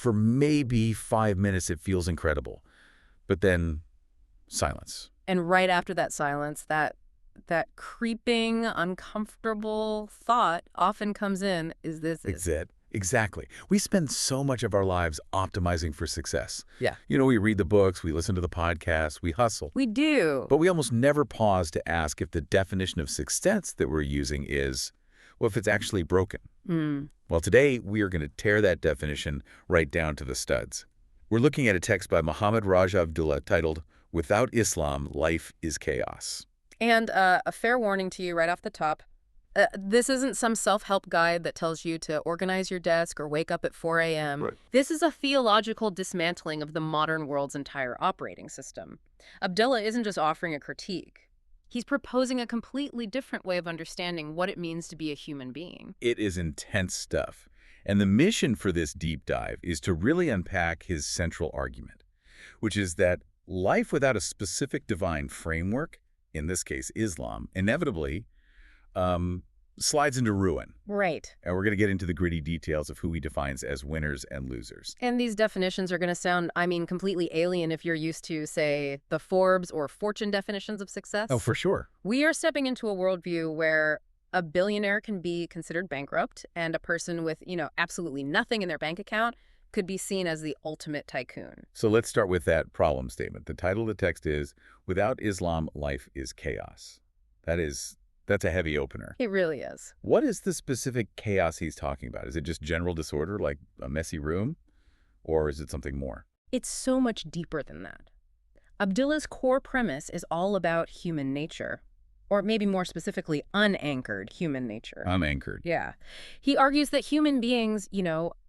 For maybe 5 minutes, it feels incredible. But then, silence. And right after that silence, that creeping, uncomfortable thought often comes in, Exactly. We spend so much of our lives optimizing for success. Yeah. We read the books, we listen to the podcasts, we hustle. We do. But we almost never pause to ask if the definition of success that we're using is, well, if it's actually broken. Well, today we are going to tear that definition right down to the studs. We're looking at a text by Mohammed Abdullah titled, "Without Islam, Life is Chaos." And a fair warning to you right off the top. This isn't some self-help guide that tells you to organize your desk or wake up at 4 a.m. Right. This is a theological dismantling of the modern world's entire operating system. Abdullah isn't just offering a critique. He's proposing a completely different way of understanding what it means to be a human being. It is intense stuff. And the mission for this deep dive is to really unpack his central argument, which is that life without a specific divine framework, in this case Islam, inevitably slides into ruin. Right. And we're going to get into the gritty details of who he defines as winners and losers. And these definitions are going to sound, completely alien if you're used to, say, the Forbes or Fortune definitions of success. Oh, for sure. We are stepping into a worldview where a billionaire can be considered bankrupt and a person with, absolutely nothing in their bank account could be seen as the ultimate tycoon. So let's start with that problem statement. The title of the text is, "Without Islam, Life is Chaos." That's a heavy opener. It really is. What is the specific chaos he's talking about? Is it just general disorder, like a messy room? Or is it something more? It's so much deeper than that. Abdullah's core premise is all about human nature, or maybe more specifically, unanchored human nature. Unanchored. Yeah. He argues that human beings,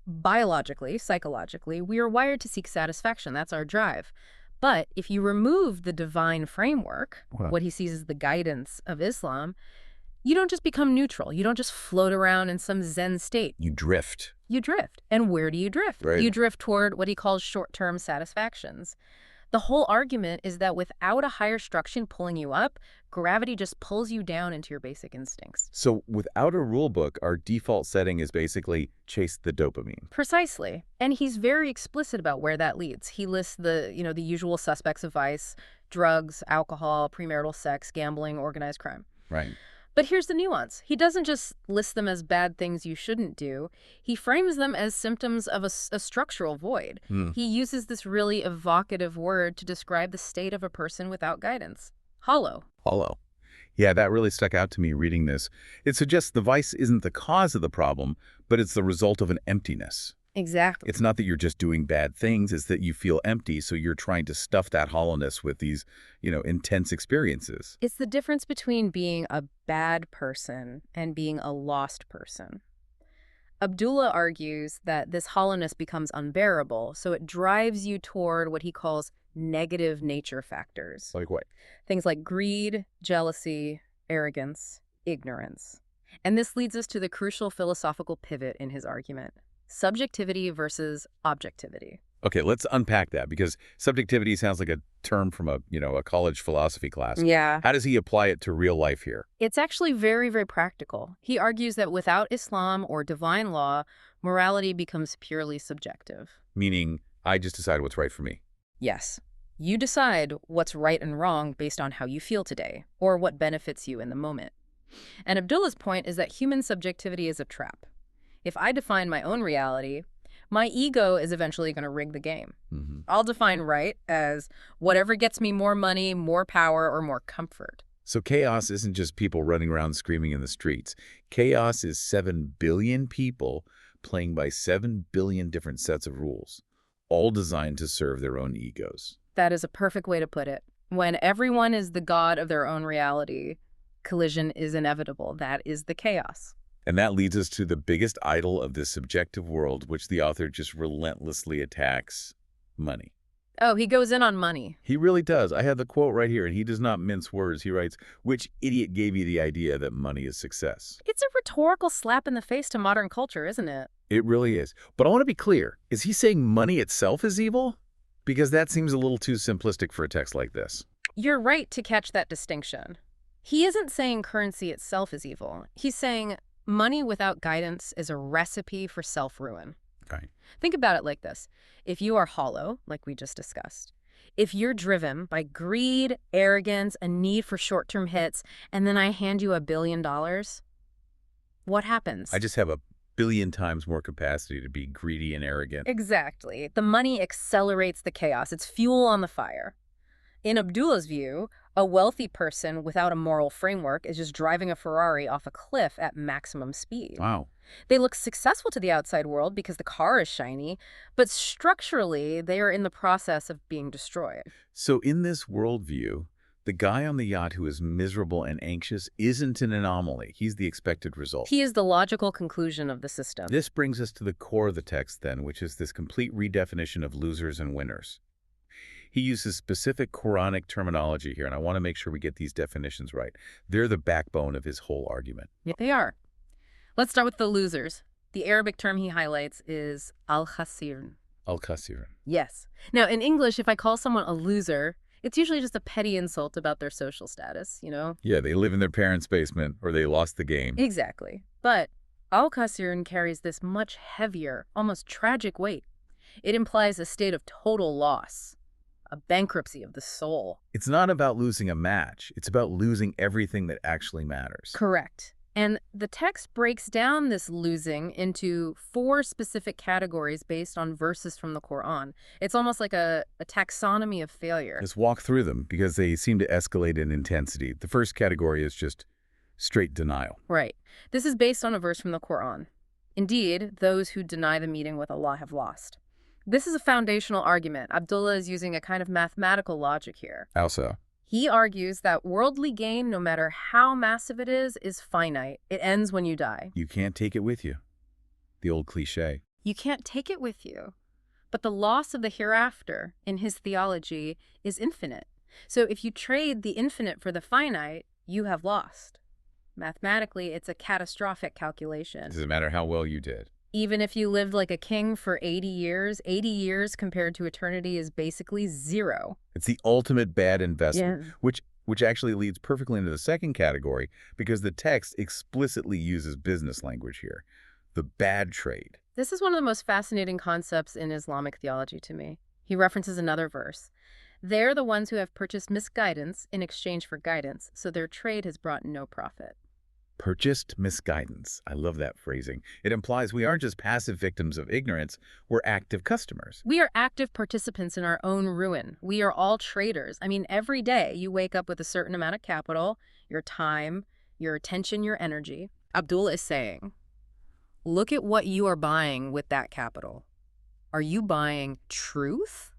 biologically, psychologically, we are wired to seek satisfaction. That's our drive. But if you remove the divine framework, what he sees as the guidance of Islam, you don't just become neutral. You don't just float around in some Zen state. You drift. You drift. And where do you drift? Right. You drift toward what he calls short-term satisfactions. The whole argument is that without a higher structure pulling you up, gravity just pulls you down into your basic instincts. So without a rule book, our default setting is basically chase the dopamine. Precisely. And he's very explicit about where that leads. He lists the usual suspects of vice: drugs, alcohol, premarital sex, gambling, organized crime. Right. But here's the nuance. He doesn't just list them as bad things you shouldn't do. He frames them as symptoms of a structural void. He uses this really evocative word to describe the state of a person without guidance. Hollow. Hollow. Yeah, that really stuck out to me reading this. It suggests the vice isn't the cause of the problem, but it's the result of an emptiness. Exactly. It's not that you're just doing bad things, it's that you feel empty, so you're trying to stuff that hollowness with these, intense experiences. It's the difference between being a bad person and being a lost person. Abdullah argues that this hollowness becomes unbearable, so it drives you toward what he calls negative nature factors. Like what? Things like greed, jealousy, arrogance, ignorance. And this leads us to the crucial philosophical pivot in his argument: subjectivity versus objectivity. Okay, let's unpack that, because subjectivity sounds like a term from a college philosophy class. Yeah. How does he apply it to real life here? It's actually very, very practical. He argues that without Islam or divine law, morality becomes purely subjective. Meaning, I just decide what's right for me. Yes. You decide what's right and wrong based on how you feel today, or what benefits you in the moment. And Abdullah's point is that human subjectivity is a trap. If I define my own reality, my ego is eventually going to rig the game. I'll define right as whatever gets me more money, more power, or more comfort. So chaos isn't just people running around screaming in the streets. Chaos is 7 billion people playing by 7 billion different sets of rules, all designed to serve their own egos. That is a perfect way to put it. When everyone is the god of their own reality, collision is inevitable. That is the chaos. And that leads us to the biggest idol of this subjective world, which the author just relentlessly attacks: money. Oh, he goes in on money. He really does. I have the quote right here, and he does not mince words. He writes, "Which idiot gave you the idea that money is success?" It's a rhetorical slap in the face to modern culture, isn't it? It really is. But I want to be clear. Is he saying money itself is evil? Because that seems a little too simplistic for a text like this. You're right to catch that distinction. He isn't saying currency itself is evil. He's saying money without guidance is a recipe for self-ruin. Right. Think about it like this. If you are hollow, like we just discussed, if you're driven by greed, arrogance, a need for short-term hits, and then I hand you $1 billion, what happens? I just have a billion times more capacity to be greedy and arrogant. Exactly. The money accelerates the chaos. It's fuel on the fire. In Abdullah's view, a wealthy person without a moral framework is just driving a Ferrari off a cliff at maximum speed. Wow. They look successful to the outside world because the car is shiny, but structurally, they are in the process of being destroyed. So in this worldview, the guy on the yacht who is miserable and anxious isn't an anomaly. He's the expected result. He is the logical conclusion of the system. This brings us to the core of the text then, which is this complete redefinition of losers and winners. He uses specific Quranic terminology here, and I want to make sure we get these definitions right. They're the backbone of his whole argument. Yeah, they are. Let's start with the losers. The Arabic term he highlights is al-khasirun. Al-Khasirun. Yes. Now, in English, if I call someone a loser, it's usually just a petty insult about their social status, you know? Yeah, they live in their parents' basement, or they lost the game. Exactly. But al-khasirun carries this much heavier, almost tragic weight. It implies a state of total loss, a bankruptcy of the soul. It's not about losing a match. It's about losing everything that actually matters. Correct. And the text breaks down this losing into 4 specific categories based on verses from the Quran. It's almost like a taxonomy of failure. Let's walk through them because they seem to escalate in intensity. The first category is just straight denial. Right. This is based on a verse from the Quran. Indeed, those who deny the meeting with Allah have lost. This is a foundational argument. Abdullah is using a kind of mathematical logic here. How so? He argues that worldly gain, no matter how massive it is finite. It ends when you die. You can't take it with you. The old cliche. You can't take it with you. But the loss of the hereafter, in his theology, is infinite. So if you trade the infinite for the finite, you have lost. Mathematically, it's a catastrophic calculation. Doesn't matter how well you did. Even if you lived like a king for 80 years compared to eternity is basically 0. It's the ultimate bad investment, Yeah. which actually leads perfectly into the second category because the text explicitly uses business language here. The bad trade. This is one of the most fascinating concepts in Islamic theology to me. He references another verse. They're the ones who have purchased misguidance in exchange for guidance, so their trade has brought no profit. Purchased misguidance. I love that phrasing. It implies we aren't just passive victims of ignorance, we're active customers. We are active participants in our own ruin. We are all traders. I mean, every day you wake up with a certain amount of capital, your time, your attention, your energy. Abdullah is saying, look at what you are buying with that capital. Are you buying truth?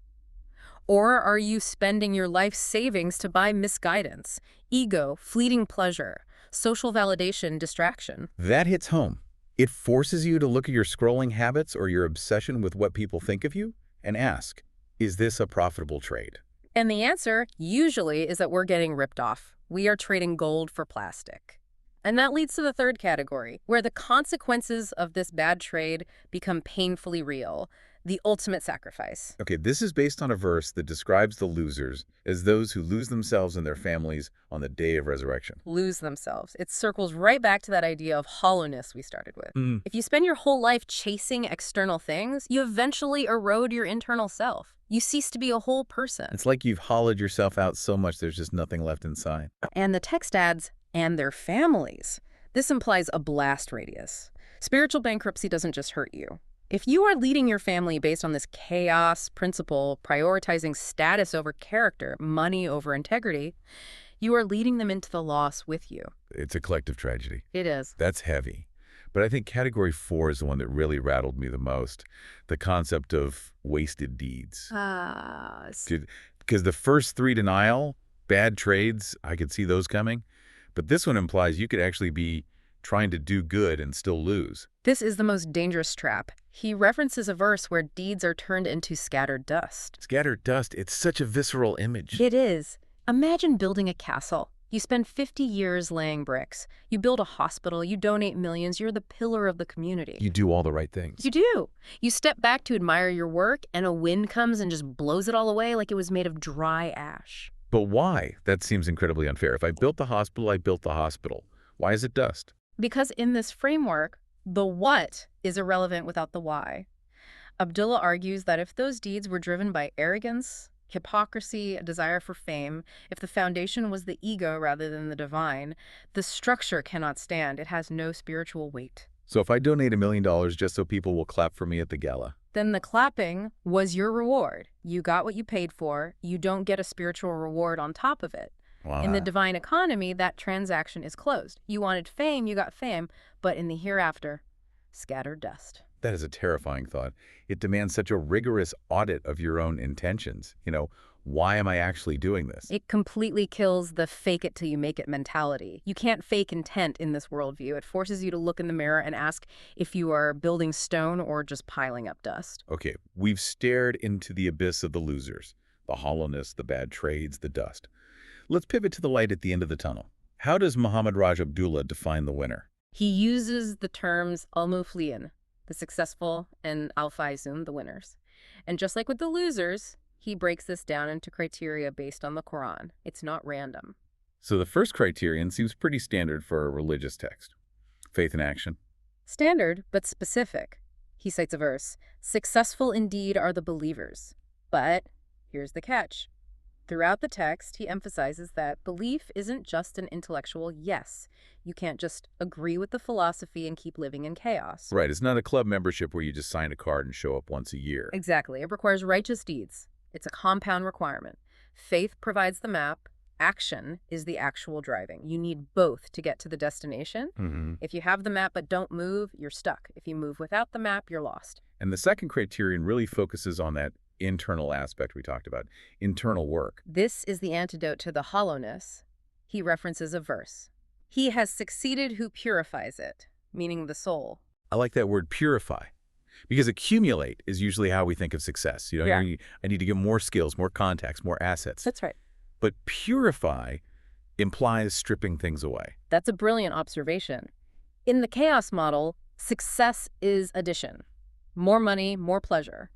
Or are you spending your life savings to buy misguidance, ego, fleeting pleasure, social validation, distraction? That hits home. It forces you to look at your scrolling habits or your obsession with what people think of you and ask, is this a profitable trade? And the answer usually is that we're getting ripped off. We are trading gold for plastic. And that leads to the third category, where the consequences of this bad trade become painfully real. The ultimate sacrifice. Okay, this is based on a verse that describes the losers as those who lose themselves and their families on the day of resurrection. Lose themselves. It circles right back to that idea of hollowness we started with. If you spend your whole life chasing external things, you eventually erode your internal self. You cease to be a whole person. It's like you've hollowed yourself out so much there's just nothing left inside. And the text adds, and their families. This implies a blast radius. Spiritual bankruptcy doesn't just hurt you. If you are leading your family based on this chaos principle, prioritizing status over character, money over integrity, you are leading them into the loss with you. It's a collective tragedy. It is. That's heavy. But I think category 4 is the one that really rattled me the most. The concept of wasted deeds. Because the first 3, denial, bad trades, I could see those coming. But this one implies you could actually be trying to do good and still lose. This is the most dangerous trap. He references a verse where deeds are turned into scattered dust. Scattered dust, it's such a visceral image. It is. Imagine building a castle. You spend 50 years laying bricks. You build a hospital. You donate millions. You're the pillar of the community. You do all the right things. You do. You step back to admire your work, and a wind comes and just blows it all away like it was made of dry ash. But why? That seems incredibly unfair. If I built the hospital, I built the hospital. Why is it dust? Because in this framework, the what is irrelevant without the why. Abdullah argues that if those deeds were driven by arrogance, hypocrisy, a desire for fame, if the foundation was the ego rather than the divine, the structure cannot stand. It has no spiritual weight. So if I donate $1 million just so people will clap for me at the gala. Then the clapping was your reward. You got what you paid for. You don't get a spiritual reward on top of it. Wow. In the divine economy, that transaction is closed. You wanted fame, you got fame, but in the hereafter, scattered dust. That is a terrifying thought. It demands such a rigorous audit of your own intentions. Why am I actually doing this? It completely kills the fake it till you make it mentality. You can't fake intent in this worldview. It forces you to look in the mirror and ask if you are building stone or just piling up dust. Okay, we've stared into the abyss of the losers, the hollowness, the bad trades, the dust. Let's pivot to the light at the end of the tunnel. How does Mohammed Abdullah define the winner? He uses the terms al-mufliyin, the successful, and al-faizun, the winners. And just like with the losers, he breaks this down into criteria based on the Quran. It's not random. So the first criterion seems pretty standard for a religious text. Faith in action. Standard, but specific. He cites a verse, "Successful indeed are the believers." But here's the catch. Throughout the text, he emphasizes that belief isn't just an intellectual yes. You can't just agree with the philosophy and keep living in chaos. Right, it's not a club membership where you just sign a card and show up once a year. Exactly. It requires righteous deeds. It's a compound requirement. Faith provides the map. Action is the actual driving. You need both to get to the destination. If you have the map but don't move, you're stuck. If you move without the map, you're lost. And the second criterion really focuses on that internal aspect we talked about, internal work. This is the antidote to the hollowness. He references a verse. He has succeeded who purifies it, meaning the soul. I like that word purify, because accumulate is usually how we think of success. Yeah. I need to get more skills, more contacts, more assets. That's right. But purify implies stripping things away. That's a brilliant observation. In the chaos model, success is addition. More money, more pleasure.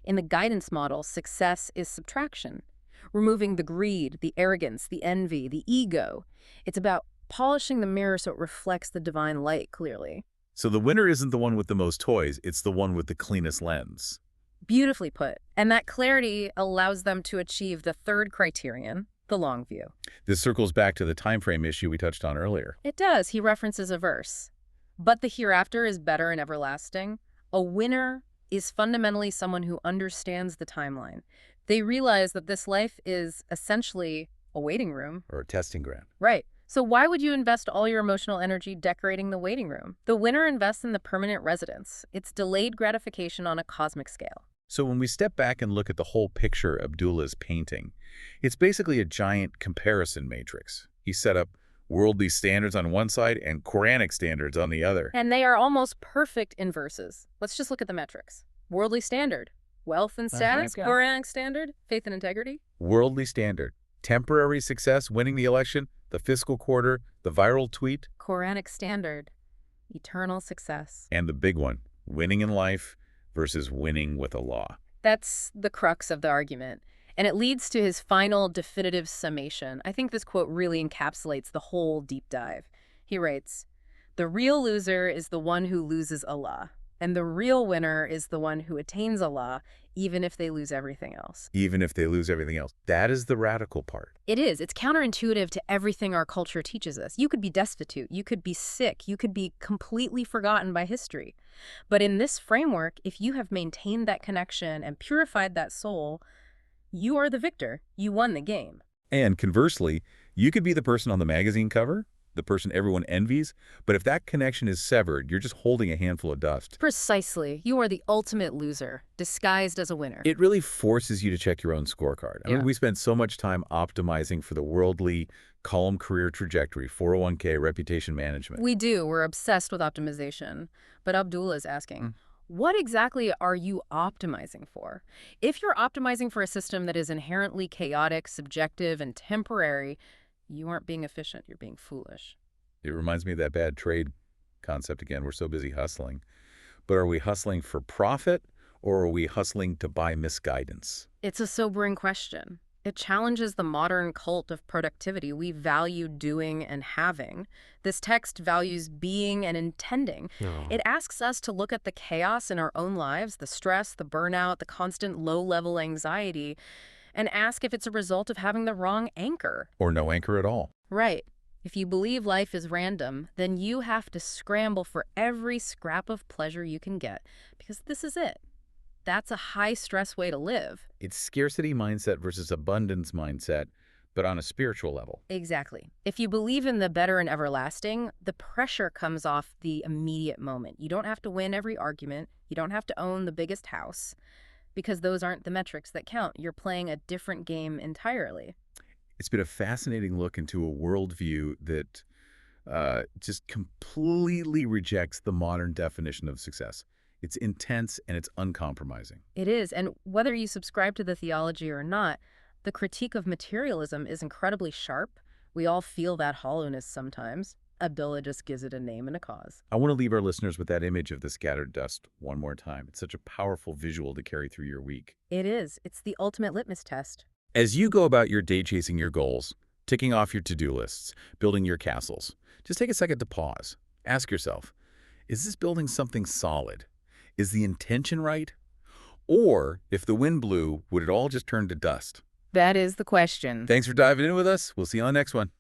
In the guidance model, success is subtraction, removing the greed, the arrogance, the envy, the ego. It's about polishing the mirror so it reflects the divine light clearly. So the winner isn't the one with the most toys, it's the one with the cleanest lens. Beautifully put. And that clarity allows them to achieve the third criterion, the long view. This circles back to the time frame issue we touched on earlier. It does. He references a verse. But the hereafter is better and everlasting. A winner is fundamentally someone who understands the timeline. They realize that this life is essentially a waiting room. Or a testing ground. Right. So why would you invest all your emotional energy decorating the waiting room? The winner invests in the permanent residence. It's delayed gratification on a cosmic scale. So when we step back and look at the whole picture Abdullah's painting, it's basically a giant comparison matrix. He set up worldly standards on one side and Quranic standards on the other. And they are almost perfect in verses. Let's just look at the metrics. Worldly standard, wealth and status, Quranic standard, faith and integrity. Worldly standard, temporary success, winning the election, the fiscal quarter, the viral tweet. Quranic standard, eternal success. And the big one, winning in life versus winning with Allah. That's the crux of the argument. And it leads to his final definitive summation. I think this quote really encapsulates the whole deep dive. He writes, "The real loser is the one who loses Allah, and the real winner is the one who attains Allah, even if they lose everything else." Even if they lose everything else. That is the radical part. It is. It's counterintuitive to everything our culture teaches us. You could be destitute, you could be sick, you could be completely forgotten by history. But in this framework, if you have maintained that connection and purified that soul, you are the victor. You won the game. And conversely, you could be the person on the magazine cover, the person everyone envies, but if that connection is severed, you're just holding a handful of dust. Precisely. You are the ultimate loser, disguised as a winner. It really forces you to check your own scorecard. I mean, we spend so much time optimizing for the worldly column career trajectory, 401k, reputation management. We do. We're obsessed with optimization. But Abdullah is asking, what exactly are you optimizing for? If you're optimizing for a system that is inherently chaotic, subjective, and temporary, you aren't being efficient. You're being foolish. It reminds me of that bad trade concept again. We're so busy hustling. But are we hustling for profit or are we hustling to buy misguidance? It's a sobering question. It challenges the modern cult of productivity. We value doing and having. This text values being and intending. No. It asks us to look at the chaos in our own lives, the stress, the burnout, the constant low-level anxiety, and ask if it's a result of having the wrong anchor. Or no anchor at all. Right. If you believe life is random, then you have to scramble for every scrap of pleasure you can get, because this is it. That's a high-stress way to live. It's scarcity mindset versus abundance mindset, but on a spiritual level. Exactly. If you believe in the better and everlasting, the pressure comes off the immediate moment. You don't have to win every argument. You don't have to own the biggest house, because those aren't the metrics that count. You're playing a different game entirely. It's been a fascinating look into a worldview that just completely rejects the modern definition of success. It's intense and it's uncompromising. It is, and whether you subscribe to the theology or not, the critique of materialism is incredibly sharp. We all feel that hollowness sometimes. Abdullah just gives it a name and a cause. I want to leave our listeners with that image of the scattered dust one more time. It's such a powerful visual to carry through your week. It is. It's the ultimate litmus test. As you go about your day chasing your goals, ticking off your to-do lists, building your castles, just take a second to pause. Ask yourself, is this building something solid? Is the intention right? Or, if the wind blew, would it all just turn to dust? That is the question. Thanks for diving in with us. We'll see you on the next one.